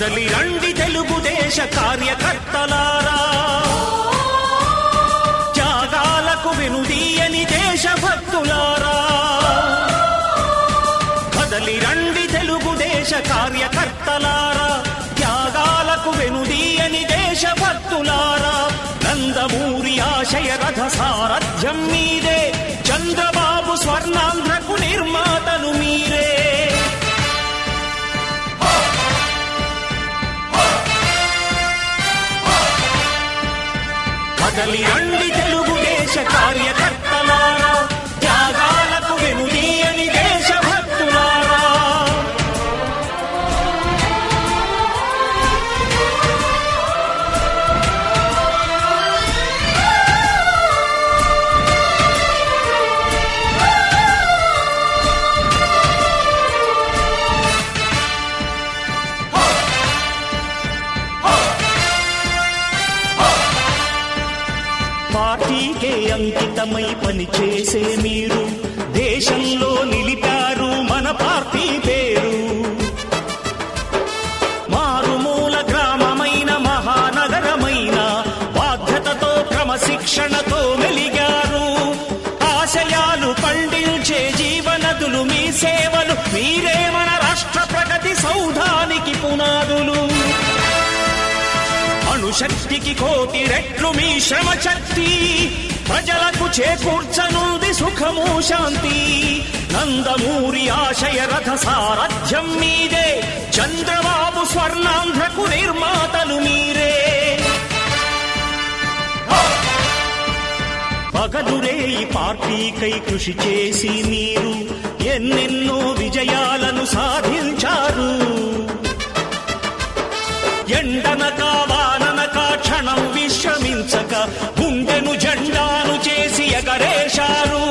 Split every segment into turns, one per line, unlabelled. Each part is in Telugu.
కదలి రండి తెలుగుదేశ కార్యకర్తలారా, త్యాగాలకు వెనుదీయని దేశభక్తులారా. కదలి రండి తెలుగుదేశ కార్యకర్తలారా, త్యాగాలకు వెనుదీయని దేశభక్తులారా. నందమూరి ఆశయ రథ సారథ్యం మీదే, చంద్రబాబు స్వర్ణాంధ్రకు నిర్మాతలు మీరే. కదలి రండి తెలుగుదేశ కార్యకర్తలారా, త్యాగాలకు వెనుదీయని దేశభక్తులారా. పార్టీకే అంకితమై పనిచేసే మీరు దేశంలో నిలిపారు మన పార్టీ పేరు. మారుమూల గ్రామమైన మహానగరమైన బాధ్యతతో క్రమశిక్షణతో మెలిగారు. ఆశయాలు పండించే జీవనదులు మీ సేవలు, మీరే మన రాష్ట్ర ప్రగతి సౌధానికి పునాదులు. అణుశక్తికి కోటి రెట్లు మీ శ్రమ శక్తి, ప్రజలకు చేకూర్చనుంది సుఖము శాంతి. నందమూరి ఆశయ రథ సారథ్యం మీదే, చంద్రబాబు స్వర్ణాంధ్రకు నిర్మాతలు మీరే. పగలురే ఈ పార్టీకై కృషి చేసి మీరు ఎన్నెన్నో విజయాలను సాధించారు. ఎండనక వాననక క్షణం విశ్రమించక గుండెను జెండాను చేసి ఎగరేశారు.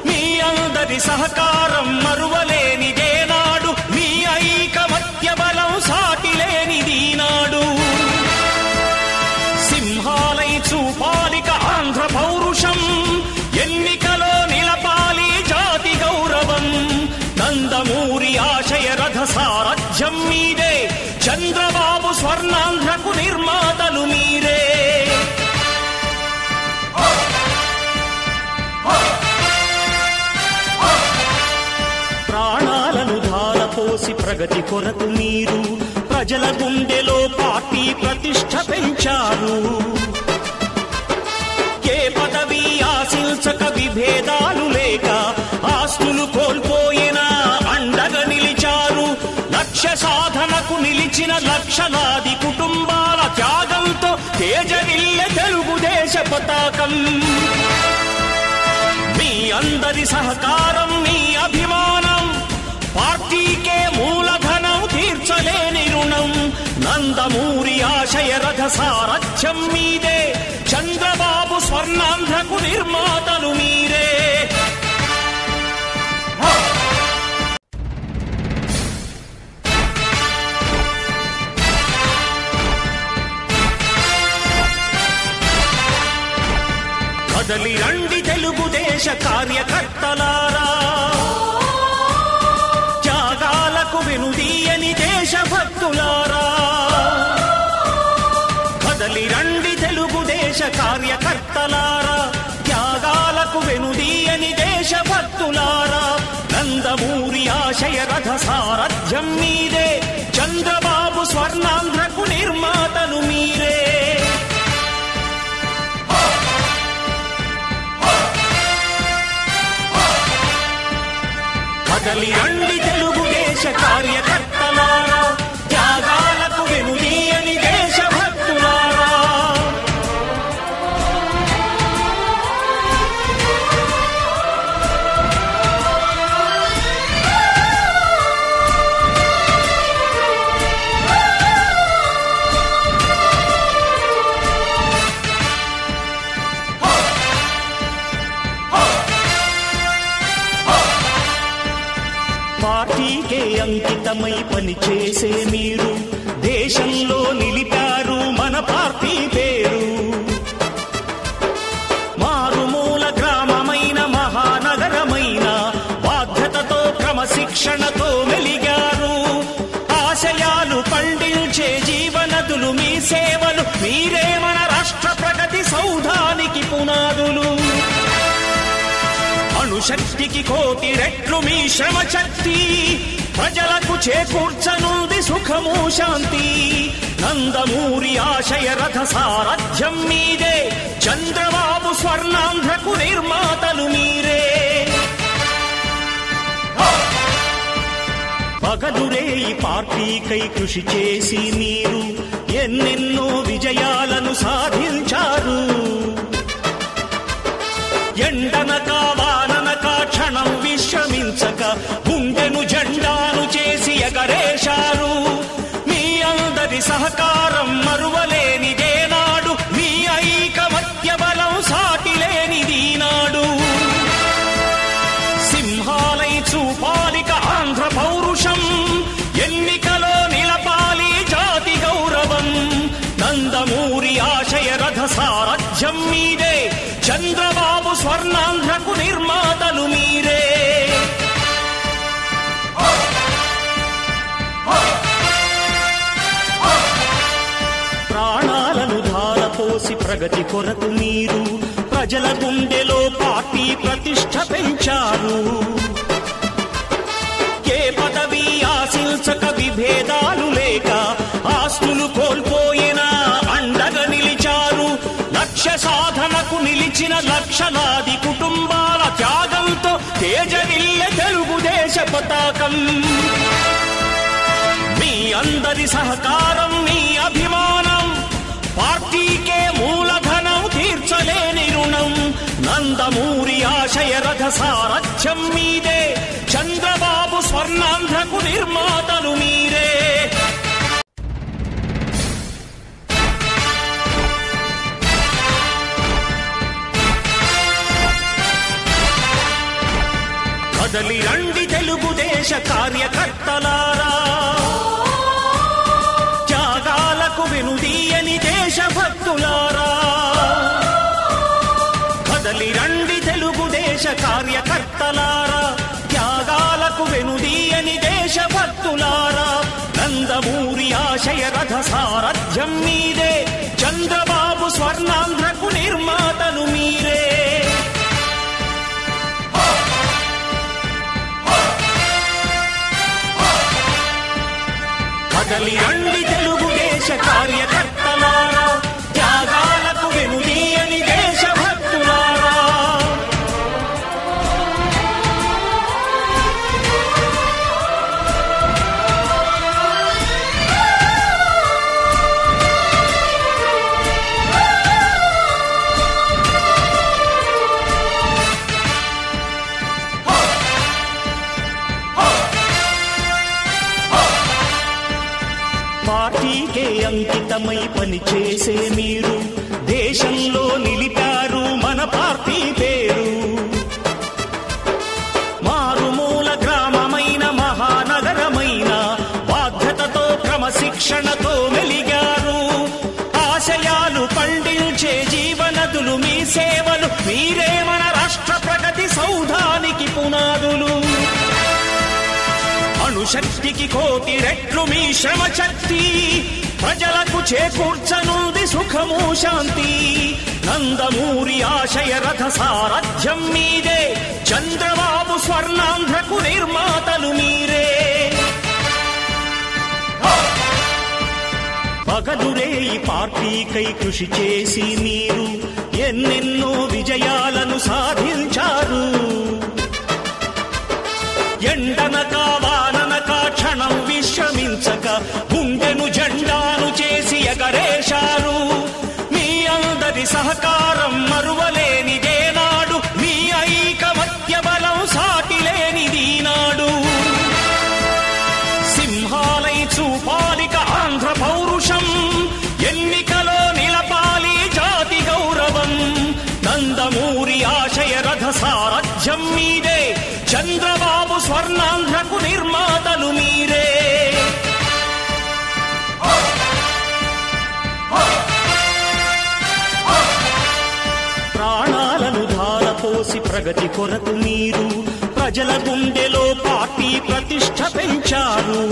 మీ అందరి సహకారం మరువలేనిదేనాడు, మీ ఐకమత్య బలం సాటిలేనిదీనాడు. సింహాలై చూపాలిక ఆంధ్ర పౌరుషం, ఎన్నికలో నిలపాలి జాతి గౌరవం. నందమూరి ఆశయ రథ సారథ్యం మీదే, చంద్రబాబు స్వర్ణాంధ్రకు నిర్మాతలు మీరే. ప్రాణాలను ధారపోసి ప్రగతి కొరకు మీరు ప్రజల గుండెలో పార్టీ ప్రతిష్ఠ పెంచారు. ఏ పదవి ఆశించక విభేదాలు లేక ఆస్తులు కోల్పోయినా అండగా నిలిచారు. లక్ష్య సాధనకు నిలిచిన లక్షలాది కుటుంబాల త్యాగంతో తేజరిల్లె తెలుగుదేశ పతాకం. మీ అందరి సహకారం, మీ అభిమానం, పార్టీకే మూలధనం, తీర్చలేని రుణం. నందమూరి ఆశయ రథ సారథ్యం మీదే, చంద్రబాబు స్వర్ణాంధ్రకు నిర్మాతలు మీరే. కదలి రండి తెలుగుదేశ కార్యకర్తలారా, త్యాగాలకు వెనుదీయని దేశభక్తులారా. కదలి రండి తెలుగుదేశ కార్యకర్తలారా, త్యాగాలకు వెనుదీయని దేశభక్తులారా. నందమూరి ఆశయ రథ సారథ్యం మీదే, చంద్రబాబు స్వర్ణాంధ్రకు నిర్మాతలు మీరే. కదలి రండి తెలుగుదేశ కార్యకర్తలారా, త్యాగాలకు వెనుదీయని దేశభక్తులారా. పార్టీకే అంకితమై పనిచేసే మీరు దేశంలో నిలిపారు మన పార్టీ పేరు. మారుమూల గ్రామమైన మహానగరమైన బాధ్యతతో క్రమశిక్షణతో మెలిగారు. ఆశయాలు పండించే అణుశక్తికి కోటి రెట్లు మీ శ్రమ శక్తి, ప్రజలకు చేకూర్చనుంది సుఖము శాంతి. నందమూరి ఆశయ రథ సారథ్యం మీదే, చంద్రబాబు స్వర్ణాంధ్రకు నిర్మాతలు మీరే. పగలురే ఈ పార్టీకై కృషి చేసి మీరు ఎన్నెన్నో విజయాలను సాధించారు. ఎండనక వాననక క్షణం విశ్రమించక గుండెను జెండాను చేసి ఎగరేశారు. మీ అందరి సహకారం మరువలేనిదేనాడు, మీ ఐకమత్య బలం సాటిలేనిదీనాడు. సింహాలై చూపాలిక ఆంధ్ర పౌరుషం, ఎన్నికలో నిలపాలి జాతి గౌరవం. నందమూరి ఆశయ రథ సారథ్యం మీదే, చంద్రబాబు స్వర్ణాంధ్రకు నిర్మాతలు మీరే. ప్రాణాలను ధారపోసి ప్రగతి కొరకు మీరు ప్రజల గుండెలో పార్టీ ప్రతిష్ఠ పెంచారు. ఏ పదవి ఆశించక విభేదాలు లేక ఆస్తులు కోల్పోయినా అండగా నిలిచారు. లక్ష్య సాధనకు నిలిచిన లక్షలాది కుటుంబాల త్యాగంతో తేజరిల్లె తెలుగుదేశ పతాకం. మీ అందరి సహకారం, మీ అభిమానం పార్టీకే మూలధనం, తీర్చలేని రుణం. నందమూరి ఆశయ రథ సారథ్యం మీదే, చంద్రబాబు స్వర్ణాంధ్రకు నిర్మాతలు మీరే. కదలి రండి తెలుగుదేశ కార్యకర్తలారా, త్యాగాలకు వెనుదీయని దేశభక్తులారా. కదలి రండి తెలుగుదేశ కార్యకర్తలారా, త్యాగాలకు వెనుదీయని దేశభక్తులారా. నందమూరి ఆశయ రథ సారథ్యం మీదే, చంద్రబాబు స్వర్ణాంధ్రకు నిర్మాతలు మీరే. కదలి రండి తెలుగుదేశ కార్యకర్తలారా, త్యాగాలకు వెనుదీయని దేశభక్తులారా. పార్టీకే అంకితమై పనిచేసే మీరు దేశంలో నిలిపారు మన పార్టీ పేరు. మారుమూల గ్రామమైన మహానగరమైన బాధ్యతతో క్రమశిక్షణతో మెలిగారు. ఆశయాలు పండించే జీవనదులు మీ సేవలు, మీరే మన రాష్ట్ర ప్రగతి సౌధానికి పునాదులు. అణుశక్తికి కోటి రెట్లు మీ శ్రమ శక్తి, ప్రజలకు చేకూర్చనుంది సుఖము శాంతి. నందమూరి ఆశయ రథ సారథ్యం మీదే, చంద్రబాబు స్వర్ణాంధ్రకు నిర్మాతలు మీరే. పగలురే ఈ పార్టీకై కృషి చేసి మీరు ఎన్నెన్నో విజయాలను సాధించారు. ఎండనక వాననక క్షణం విశ్రమించక గుండెను జెండాను చేసి ఎగరేశారు. మీ అందరి సహకారం మరువలేనిదేనాడు, మీ ఐకమత్య బలం సాటిలేనిదీనాడు. సింహాలై చూపాలిక ఆంధ్ర పౌరుషం, ఎన్నికలో నిలపాలి జాతి గౌరవం. నందమూరి ఆశయ రథ సారథ్యం మీదే, చంద్రబాబు స్వర్ణాంధ్రకు నిర్మాతలు మీరే. ప్రాణాలను ధారపోసి ప్రగతి కొరకు మీరు ప్రజల గుండెలో పార్టీ ప్రతిష్ఠ పెంచారు.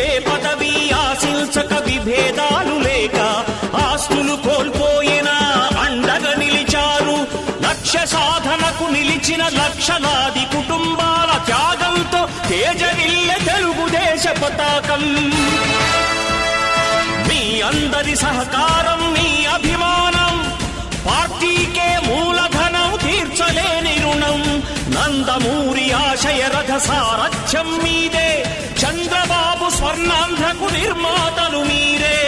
ఏ పదవి ఆశించక విభేదాలు లేక ఆస్తులు కోల్పోయినా అండగా నిలిచారు. లక్ష్య సాధన లక్షలాది కుటుంబాల త్యాగంతో తేజరిల్లె తెలుగుదేశ పతాకం. మీ అందరి సహకారం, మీ అభిమానం పార్టీకే మూలధనం, తీర్చలేని రుణం. నందమూరి ఆశయ రథ సారథ్యం మీదే, చంద్రబాబు స్వర్ణాంధ్రకు నిర్మాతలు మీరే.